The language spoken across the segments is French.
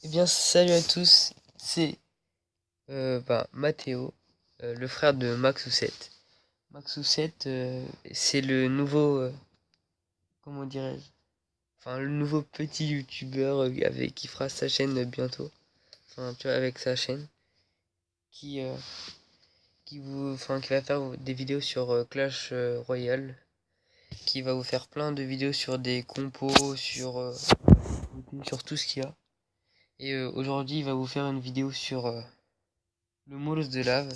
Eh bien, salut à tous, c'est Mathéo, le frère de Max Oucette. Max Oucette, c'est le nouveau, comment dirais-je, enfin le nouveau petit youtubeur avec qui fera sa chaîne bientôt. Enfin, tu vois, avec sa chaîne, qui, euh, qui va faire des vidéos sur Clash Royale, qui va vous faire plein de vidéos sur des compos, sur tout ce qu'il y a. Et aujourd'hui, il va vous faire une vidéo sur le molosse de lave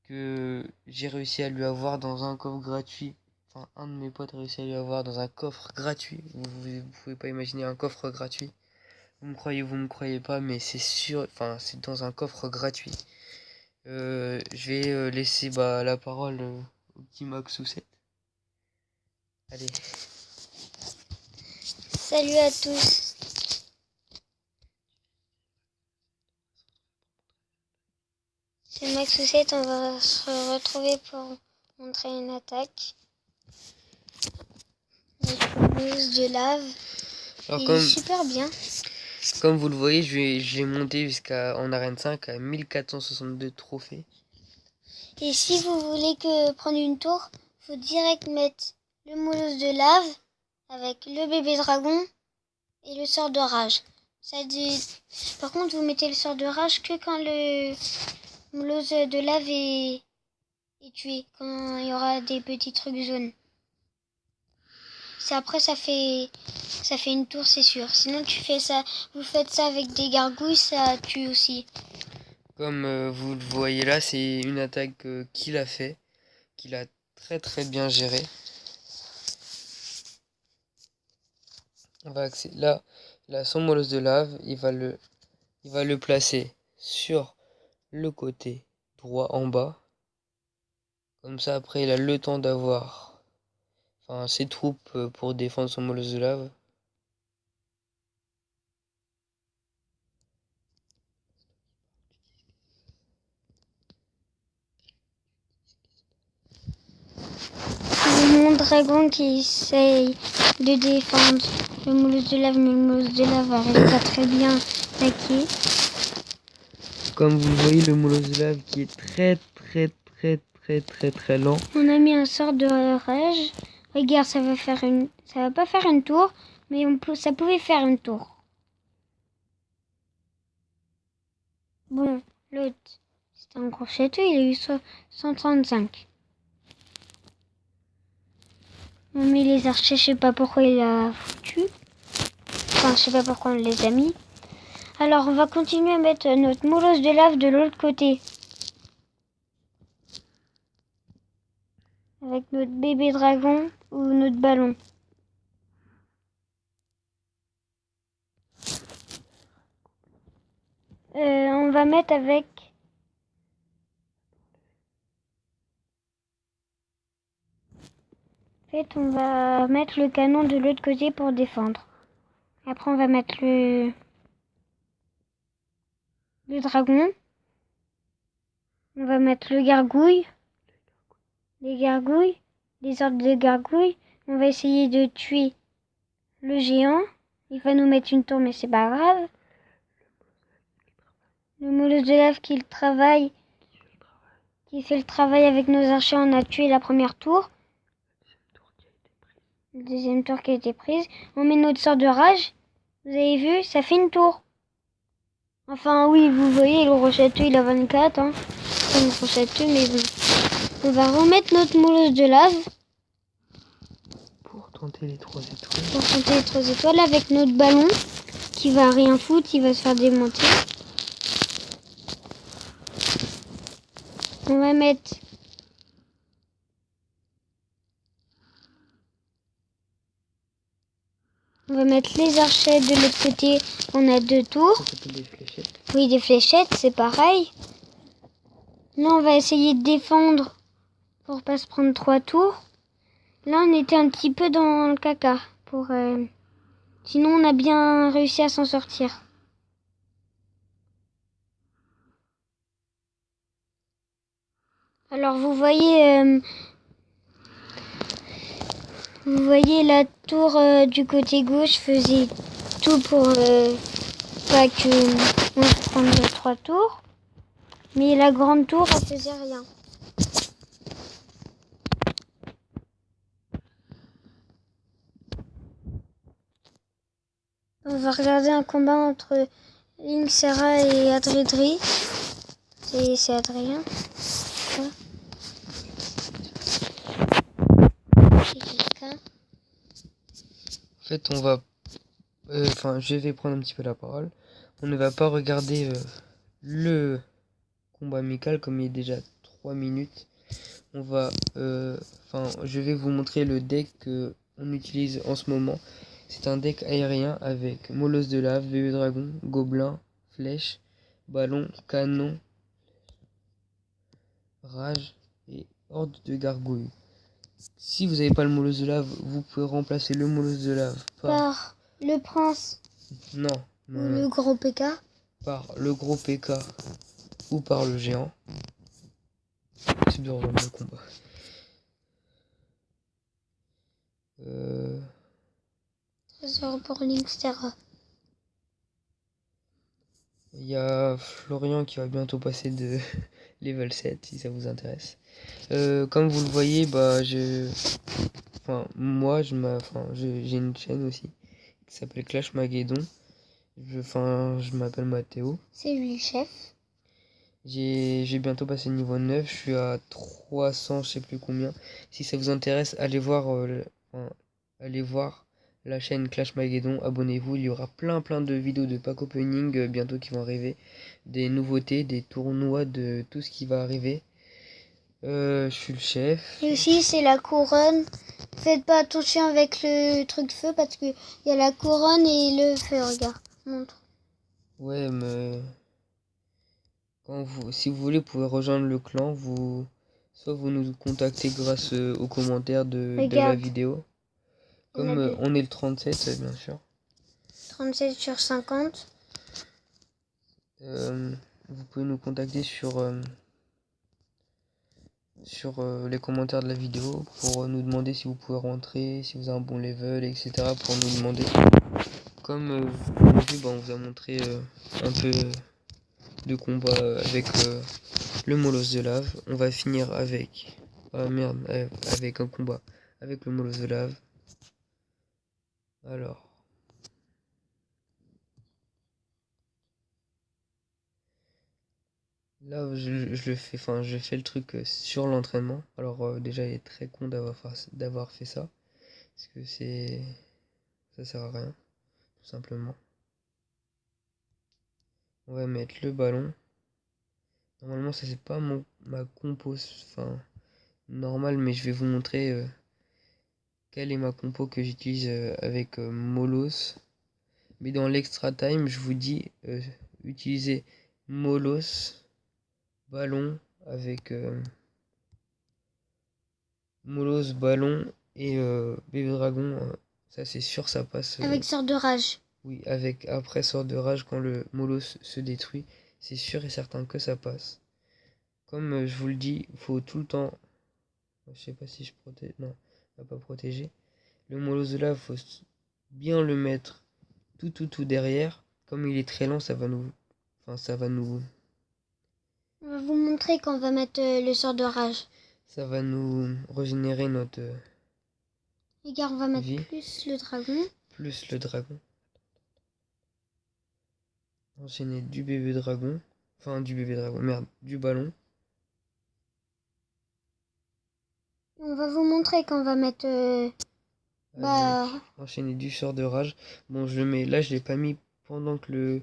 que j'ai réussi à lui avoir dans un coffre gratuit. Enfin, un de mes potes a réussi à lui avoir dans un coffre gratuit. Vous pouvez pas imaginer un coffre gratuit. Vous me croyez pas, mais c'est sûr. Enfin, c'est dans un coffre gratuit. Je vais laisser la parole au petit Max Soucette. Allez. Salut à tous. C'est Max Soucette, on va se retrouver pour montrer une attaque. Avec une mousse de lave. Alors, Il est super bien. Comme vous le voyez, j'ai monté en arène 5 à 1462 trophées. Et si vous voulez prendre une tour, faut direct mettre le molosse de lave avec le bébé dragon et le sort de rage. Par contre, vous mettez le sort de rage que quand le molosse de lave est tué, quand il y aura des petits trucs jaunes. Après, ça fait une tour, c'est sûr. Sinon, vous faites ça avec des gargouilles, ça tue aussi. Comme vous le voyez là, c'est une attaque qu'il a fait, qu'il a très très bien géré. Là, son molosse de lave, il va le placer sur le côté droit en bas. Comme ça, après, il a le temps d'avoir ses troupes pour défendre son molosse de lave. Mon dragon qui essaye de défendre le molosse de lave, mais le molosse de lave n'arrive pas très bien attaquer. Comme vous le voyez, le molosse de lave qui est très très très très très très lent. On a mis un sort de rage. Regarde, ça va pas faire une tour, mais ça pouvait faire une tour. Bon, l'autre, c'était un gros château, il a eu 135. Mais les archers, je sais pas pourquoi il a foutu. Enfin, je sais pas pourquoi on les a mis. Alors, on va continuer à mettre notre molosse de lave de l'autre côté. Avec notre bébé dragon ou notre ballon. On va mettre avec... En fait, on va mettre le canon de l'autre côté pour défendre. Après, on va mettre le dragon. On va mettre le gargouille. Les gargouilles. Les ordres de gargouilles. On va essayer de tuer le géant. Il va nous mettre une tour, mais c'est pas grave. Le molosse de lave qui fait le travail avec nos archers. On a tué la première tour. La deuxième tour qui a été prise. On met notre sort de rage. Vous avez vu, ça fait une tour. Enfin oui, vous voyez, le gros château il a 24. C'est un gros château, mais bon. On va remettre notre molosse de lave. Pour tenter les 3 étoiles. Pour tenter les 3 étoiles avec notre ballon. Qui va rien foutre, il va se faire démonter. On va mettre... On va mettre les archers de l'autre côté. On a 2 tours. Ça s'appelle des fléchettes. Oui, des fléchettes, c'est pareil. Là, on va essayer de défendre pour pas se prendre 3 tours. Là, on était un petit peu dans le caca. Sinon, on a bien réussi à s'en sortir. Alors, vous voyez la tour du côté gauche faisait tout pour pas que on se prenne 3 tours. Mais la grande tour, elle faisait rien. On va regarder un combat entre Link, Sarah et Adridri. C'est Adrien. Ouais. C'est quelqu'un. En fait, on va... Enfin, je vais prendre un petit peu la parole. On ne va pas regarder le combat amical comme il est déjà 3 minutes. On va... Enfin, je vais vous montrer le deck qu'on utilise en ce moment. C'est un deck aérien avec Molosse de lave, bébé dragon, gobelin, flèche, ballon, canon, rage et horde de gargouilles. Si vous n'avez pas le molosse de lave, vous pouvez remplacer le molosse de lave Par le prince non, ou le gros PK. Par le gros PK ou par le géant. C'est dur dans le combat. Trésor pour Link, Sarah. Il y a Florian qui va bientôt passer de level 7 si ça vous intéresse. Comme vous le voyez, bah moi j'ai une chaîne aussi qui s'appelle Clash Mageddon. Je m'appelle Mathéo. C'est lui le chef. J'ai bientôt passé le niveau 9, je suis à 300, je sais plus combien. Si ça vous intéresse, allez voir la chaîne Clash Mageddon, abonnez-vous, il y aura plein de vidéos de pack opening bientôt qui vont arriver, des nouveautés, des tournois, de tout ce qui va arriver. Je suis le chef. Et aussi c'est la couronne. Faites pas attention avec le truc de feu parce que il y a la couronne et le feu, regarde. Montre. Ouais, mais si vous voulez, vous pouvez rejoindre le clan, soit vous nous contactez grâce aux commentaires de la vidéo. Comme on est le 37, bien sûr. 37 sur 50. Vous pouvez nous contacter sur les commentaires de la vidéo pour nous demander si vous pouvez rentrer, si vous avez un bon level, etc. Pour nous demander. Comme vous avez vu, on vous a montré un peu de combat avec le molosse de lave. On va finir avec... avec un combat avec le molosse de lave. Alors... Là, je fais le truc sur l'entraînement. Alors déjà, il est très con d'avoir fait ça. Parce que ça sert à rien, tout simplement. On va mettre le ballon. Normalement, ça c'est pas ma compo, normale, mais je vais vous montrer quelle est ma compo que j'utilise avec Molos. Mais dans l'extra time, je vous dis utiliser Molos, ballon avec Molos, ballon et bébé dragon. Ça c'est sûr, ça passe. Avec sort de rage. Oui, après sort de rage quand le Molos se détruit, c'est sûr et certain que ça passe. Comme je vous le dis, il faut tout le temps. Je sais pas si je protège. Non, on va pas protéger. Le Molos de lave, faut bien le mettre tout derrière. Comme il est très lent, ça va nous. Ça va nous. On va vous montrer quand on va mettre le sort de rage. Ça va nous régénérer notre. Regarde, on va mettre vie. plus le dragon. Plus le dragon. Enchaîner du bébé dragon. Enfin, du bébé dragon. Merde, du ballon. On va vous montrer quand on va mettre. Enchaîner du sort de rage. Bon, je le mets. Là, je l'ai pas mis pendant que le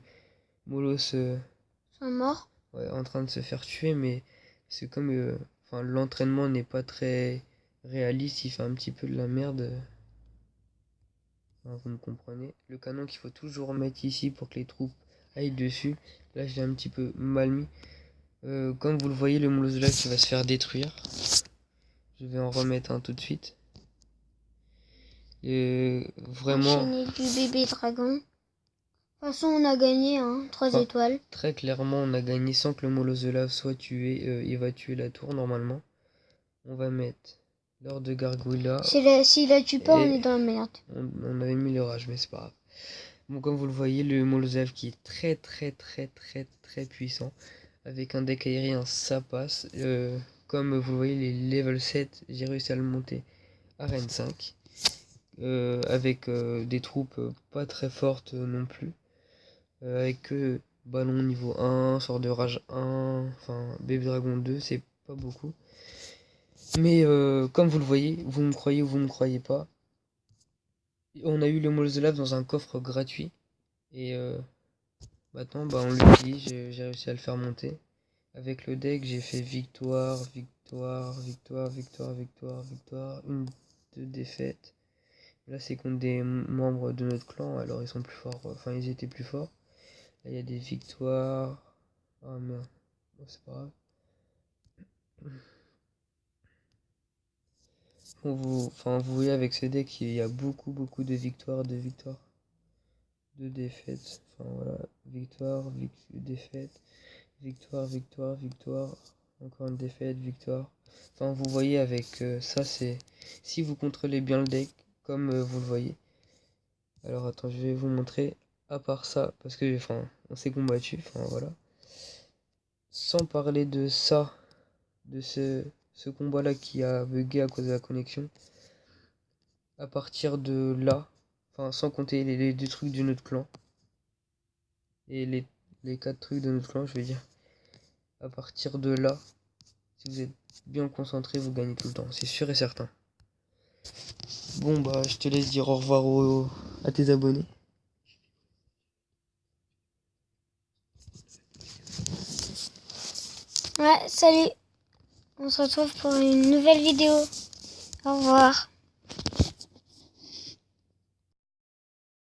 Molos sont morts. Ouais, en train de se faire tuer, mais c'est comme. L'entraînement n'est pas très réaliste. Il fait un petit peu de la merde. Vous me comprenez. Le canon qu'il faut toujours mettre ici pour que les troupes aillent dessus. Là, je l'ai un petit peu mal mis. Comme vous le voyez, le Molos de lave qui va se faire détruire. Je vais en remettre un tout de suite. Et vraiment. Enchaîner du bébé dragon. De toute façon, on a gagné, 3 étoiles. Très clairement, on a gagné sans que le Molos de lave soit tué. Il va tuer la tour normalement. On va mettre l'ordre de gargouille là. S'il la tue pas, on est dans la merde. On avait mis le rage, mais c'est pas grave. Bon, comme vous le voyez, le Molotov qui est très très très très très puissant. Avec un deck aérien, ça passe. Comme vous le voyez, les level 7, j'ai réussi à le monter à Rennes 5. Avec des troupes pas très fortes non plus. Avec ballon niveau 1, sort de rage 1, enfin bébé dragon 2, c'est pas beaucoup. Mais comme vous le voyez, vous me croyez ou vous me croyez pas, on a eu le Molotov dans un coffre gratuit. Et maintenant bah, on l'utilise, j'ai réussi à le faire monter. Avec le deck, j'ai fait victoire, victoire, victoire, victoire, victoire, victoire, une, deux défaites. Là, c'est contre des membres de notre clan, alors ils sont plus forts, enfin ils étaient plus forts. Là, il y a des victoires. Ah merde, bon, c'est pas grave. Bon, vous voyez avec ce deck, il y a beaucoup, beaucoup de victoires, de défaites. Enfin voilà, victoire, défaite, victoire, victoire, victoire, encore une défaite, victoire. Enfin, vous voyez avec ça, c'est si vous contrôlez bien le deck, comme vous le voyez. Alors attends, je vais vous montrer. À part ça, parce que enfin, on s'est combattu. Enfin voilà. Sans parler de ça, de ce combat-là qui a bugué à cause de la connexion. À partir de là, enfin sans compter les deux trucs de notre clan et les quatre trucs de notre clan, je vais dire. À partir de là, si vous êtes bien concentré, vous gagnez tout le temps, c'est sûr et certain. Bon bah je te laisse dire au revoir à tes abonnés. Ouais, salut. On se retrouve pour une nouvelle vidéo. Au revoir.